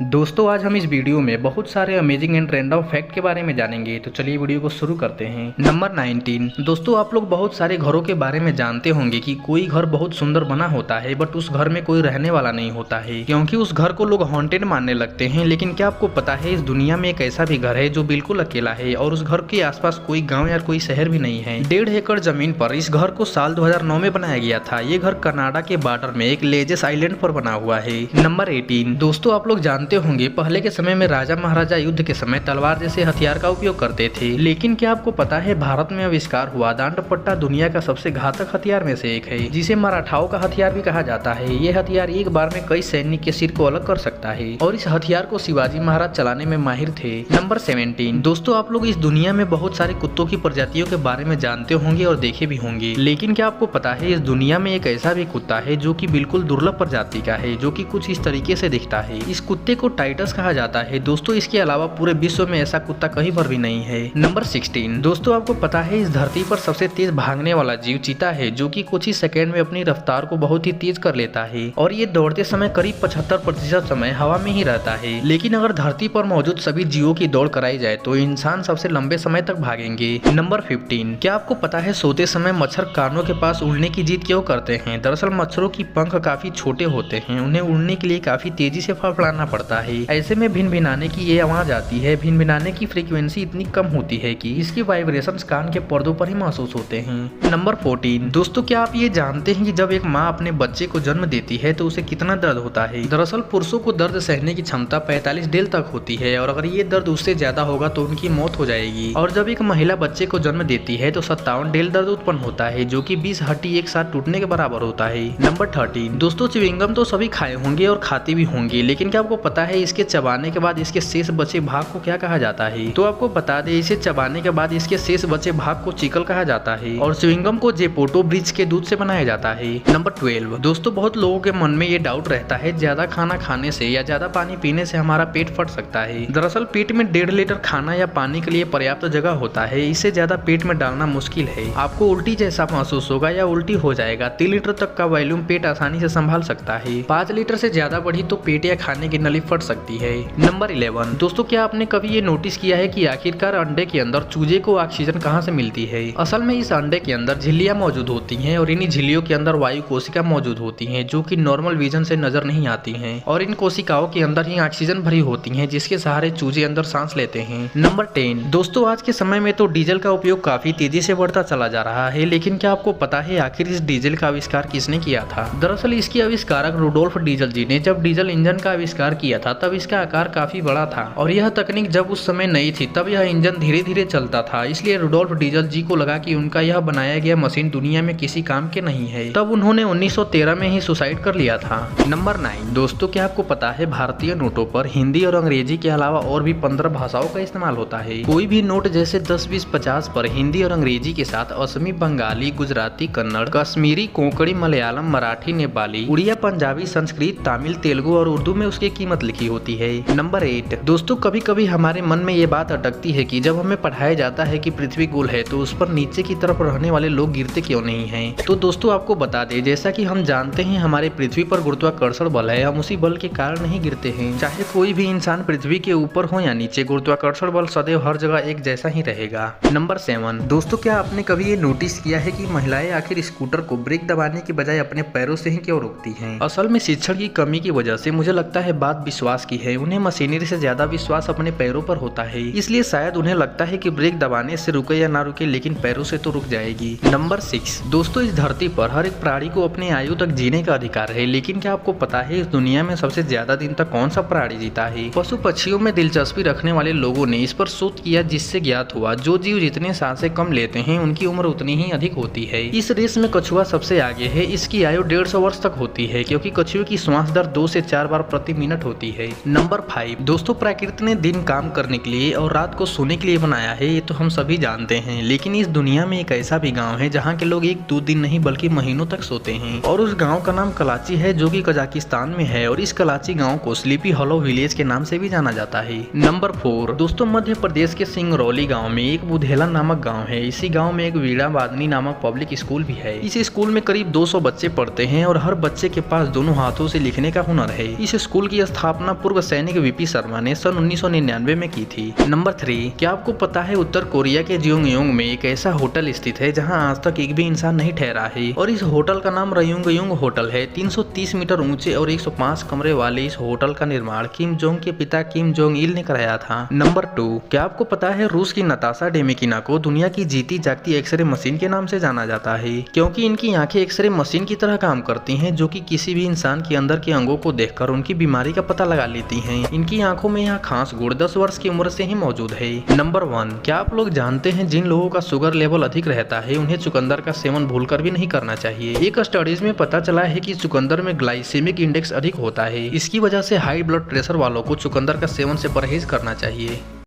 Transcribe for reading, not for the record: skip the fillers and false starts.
दोस्तों आज हम इस वीडियो में बहुत सारे अमेजिंग एंड रैंडम फैक्ट के बारे में जानेंगे। तो चलिए वीडियो को शुरू करते हैं। नंबर 19। दोस्तों आप लोग बहुत सारे घरों के बारे में जानते होंगे कि कोई घर बहुत सुंदर बना होता है बट उस घर में कोई रहने वाला नहीं होता है क्योंकि उस घर को लोग हॉन्टेड मानने लगते हैं। लेकिन क्या आपको पता है इस दुनिया में एक ऐसा भी घर है जो बिल्कुल अकेला है और उस घर के आसपास कोई गाँव या कोई शहर भी नहीं है। 1.5 एकड़ जमीन पर इस घर को साल 2009 में बनाया गया था। ये घर कनाडा के बॉर्डर में एक लेजेस आइलैंड पर बना हुआ है। नंबर 18। दोस्तों आप लोग जानते होंगे पहले के समय में राजा महाराजा युद्ध के समय तलवार जैसे हथियार का उपयोग करते थे। लेकिन क्या आपको पता है भारत में आविष्कार हुआ दांड पट्टा दुनिया का सबसे घातक हथियार में से एक है, जिसे मराठाओं का हथियार भी कहा जाता है। ये हथियार एक बार में कई सैनिक के सिर को अलग कर सकता है और इस हथियार को शिवाजी महाराज चलाने में माहिर थे। नंबर 17। दोस्तों आप लोग इस दुनिया में बहुत सारे कुत्तों की प्रजातियों के बारे में जानते होंगे और देखे भी होंगे। लेकिन क्या आपको पता है इस दुनिया में एक ऐसा भी कुत्ता है जो कि बिल्कुल दुर्लभ प्रजाति का है, जो कि कुछ इस तरीके से दिखता है। इस कुत्ते को टाइटस कहा जाता है। दोस्तों इसके अलावा पूरे विश्व में ऐसा कुत्ता कहीं पर भी नहीं है। नंबर 16। दोस्तों आपको पता है इस धरती पर सबसे तेज भागने वाला जीव चीता है, जो कि कुछ ही सेकंड में अपनी रफ्तार को बहुत ही तेज कर लेता है और ये दौड़ते समय करीब 75% समय हवा में ही रहता है। लेकिन अगर धरती पर मौजूद सभी जीवों की दौड़ कराई जाए तो इंसान सबसे लंबे समय तक भागेंगे। नंबर 15। क्या आपको पता है सोते समय मच्छर कानों के पास उड़ने की जिद क्यों करते हैं? दरअसल मच्छरों की पंख काफी छोटे होते हैं, उन्हें उड़ने के लिए काफी तेजी से फड़फड़ाना पड़ता है। ऐसे में भिनभिनाने की ये आवाज आती है। भिनभिनाने की फ्रीक्वेंसी इतनी कम होती है कि इसकी वाइब्रेशंस कान के पर्दों पर ही महसूस होते हैं। नंबर 14। दोस्तों क्या आप ये जानते हैं कि जब एक माँ अपने बच्चे को जन्म देती है तो उसे कितना दर्द होता है? दरअसल पुरुषों को दर्द सहने की क्षमता 45 डेल तक होती है और अगर ये दर्द उससे ज्यादा होगा तो उनकी मौत हो जाएगी। और जब एक महिला बच्चे को जन्म देती है तो 57 डेल दर्द उत्पन्न होता है, जो कि 20 हड्डी एक साथ टूटने के बराबर होता है। नंबर 13। दोस्तों च्युइंगम तो सभी खाए होंगे और खाते भी होंगे, लेकिन क्या आपको पता है इसके चबाने के बाद इसके शेष बचे भाग को क्या कहा जाता है? तो आपको बता दें इसे चबाने के बाद इसके शेष बचे भाग को चिकल कहा जाता है और च्युइंगम को जेपोटो ब्रिज के दूध से बनाया जाता है। नंबर 12। दोस्तों बहुत लोगों के मन में ये डाउट रहता है ज्यादा खाना खाने से या ज्यादा पानी पीने से हमारा पेट फट सकता है। दरअसल पेट में 1.5 लीटर खाना या पानी के लिए पर्याप्त जगह होता है, इससे ज्यादा पेट में डालना मुश्किल है। आपको उल्टी जैसा महसूस होगा या उल्टी हो जाएगा। 3 लीटर तक का वॉल्यूम पेट आसानी से संभाल सकता है। 5 लीटर से ज्यादा बढ़ी तो पेट या खाने की नली फट सकती है। नंबर 11। दोस्तों क्या आपने कभी ये नोटिस किया है कि आखिरकार अंडे के अंदर चूजे को ऑक्सीजन कहाँ से मिलती है? असल में इस अंडे के अंदर झिल्लियां मौजूद होती हैं और इन्हीं झिल्लियों के अंदर वायु कोशिका मौजूद होती हैं, जो कि नॉर्मल विजन से नजर नहीं आती हैं और इन कोशिकाओं के अंदर ही ऑक्सीजन भरी होती हैं, जिसके सहारे चूजे अंदर सांस लेते हैं। नंबर 10। दोस्तों आज के समय में तो डीजल का उपयोग काफी तेजी से बढ़ता चला जा रहा है, लेकिन क्या आपको पता है आखिर इस डीजल का आविष्कार किसने किया था? दरअसल इसके आविष्कारक रुडोल्फ डीजल जी ने जब डीजल इंजन का आविष्कार किया था तब इसका आकार काफी बड़ा था और यह तकनीक जब उस समय नई थी तब यह इंजन धीरे धीरे चलता था। इसलिए रुडोल्फ डीजल जी को लगा कि उनका यह बनाया गया मशीन दुनिया में किसी काम के नहीं है। तब उन्होंने 1913 में ही सुसाइड कर लिया था। नंबर 9। दोस्तों क्या आपको पता है भारतीय नोटों पर हिंदी और अंग्रेजी के अलावा और भी 15 भाषाओं का इस्तेमाल होता है। कोई भी नोट जैसे 10, 20, 50 पर हिंदी और अंग्रेजी के साथ असमी, बंगाली, गुजराती, कन्नड़, कश्मीरी, कोंकणी, मलयालम, मराठी, नेपाली, उड़िया, पंजाबी, संस्कृत, तमिल, तेलुगु और उर्दू में उसकी कीमत लिखी होती है। नंबर 8। दोस्तों कभी कभी हमारे मन में ये बात अटकती है कि जब हमें पढ़ाया जाता है कि पृथ्वी गोल है तो उस पर नीचे की तरफ रहने वाले लोग गिरते क्यों नहीं हैं? तो दोस्तों आपको बता दें जैसा कि हम जानते हैं हमारे पृथ्वी पर गुरुत्वाकर्षण बल है, हम उसी बल के कारण नहीं गिरते हैं। चाहे कोई भी इंसान पृथ्वी के ऊपर हो या नीचे, गुरुत्वाकर्षण बल सदैव हर जगह एक जैसा ही रहेगा। नंबर 7। दोस्तों क्या आपने कभी ये नोटिस किया है कि महिलाएं आखिर स्कूटर को ब्रेक दबाने की बजाय अपने पैरों से ही क्यों रोकती हैं? असल में शिक्षण की कमी की वजह से मुझे लगता है बात विश्वास की है। उन्हें मशीनरी से ज्यादा विश्वास अपने पैरों पर होता है, इसलिए शायद उन्हें लगता है कि ब्रेक दबाने से रुके या ना रुके लेकिन पैरों से तो रुक जाएगी। नंबर 6। दोस्तों इस धरती पर हर एक प्राणी को अपने आयु तक जीने का अधिकार है, लेकिन क्या आपको पता है इस दुनिया में सबसे ज्यादा दिन तक कौन सा प्राणी जीता है? पशु पक्षियों में दिलचस्पी रखने वाले लोगों ने इस पर शोध किया, जिससे ज्ञात हुआ जो जीव जितने सांसें कम लेते हैं उनकी उम्र उतनी ही अधिक होती है। इस रेस में कछुआ सबसे आगे है। इसकी आयु 150 वर्ष तक होती है क्योंकि कछुए की श्वास दर 2 से 4 बार प्रति मिनट होती है। नंबर 5। दोस्तों प्रकृति ने दिन काम करने के लिए और रात को सोने के लिए बनाया है, ये तो हम सभी जानते हैं। लेकिन इस दुनिया में एक ऐसा भी गांव है जहां के लोग 1-2 दिन नहीं बल्कि महीनों तक सोते हैं और उस गांव का नाम कलाची है, जो कि कजाकिस्तान में है और इस कलाची गांव को स्लीपी हॉलो विलेज के नाम से भी जाना जाता है। नंबर 4। दोस्तों मध्य प्रदेश के सिंगरौली गाँव में एक बुधेला नामक गाँव है। इसी गाँव में एक वीणा वादनी नामक पब्लिक स्कूल भी है। इस स्कूल में करीब 200 बच्चे पढ़ते हैं और हर बच्चे के पास दोनों हाथों से लिखने का हुनर है। इस स्कूल की स्थापना स्थापना पूर्व सैनिक वीपी शर्मा ने सन 1999 में की थी। नंबर 3, क्या आपको पता है उत्तर कोरिया के जियोंगयोंग में एक ऐसा होटल स्थित है जहां आज तक एक भी इंसान नहीं ठहरा है और इस होटल का नाम रयुंगयुंग होटल है। 330 मीटर ऊंचे और 105 कमरे वाले इस होटल का निर्माण किम जोंग के पिता किम जोंग इल ने कराया था। नंबर 2, क्या आपको पता है रूस की नताशा डेमिकिना को दुनिया की जीती जागती एक्सरे मशीन के नाम से जाना जाता है, क्योंकि इनकी आंखें एक्सरे मशीन की तरह काम करती हैं, जो कि किसी भी इंसान के अंदर के अंगों को देखकर उनकी बीमारी का पता लगा लेती हैं। इनकी आंखों में यह खास गुण 10 वर्ष की उम्र से ही मौजूद है। नंबर 1, क्या आप लोग जानते हैं जिन लोगों का शुगर लेवल अधिक रहता है उन्हें चुकंदर का सेवन भूलकर भी नहीं करना चाहिए। एक स्टडीज में पता चला है कि चुकंदर में ग्लाइसेमिक इंडेक्स अधिक होता है। इसकी वजह से हाई ब्लड प्रेशर वालों को चुकंदर का सेवन से परहेज करना चाहिए।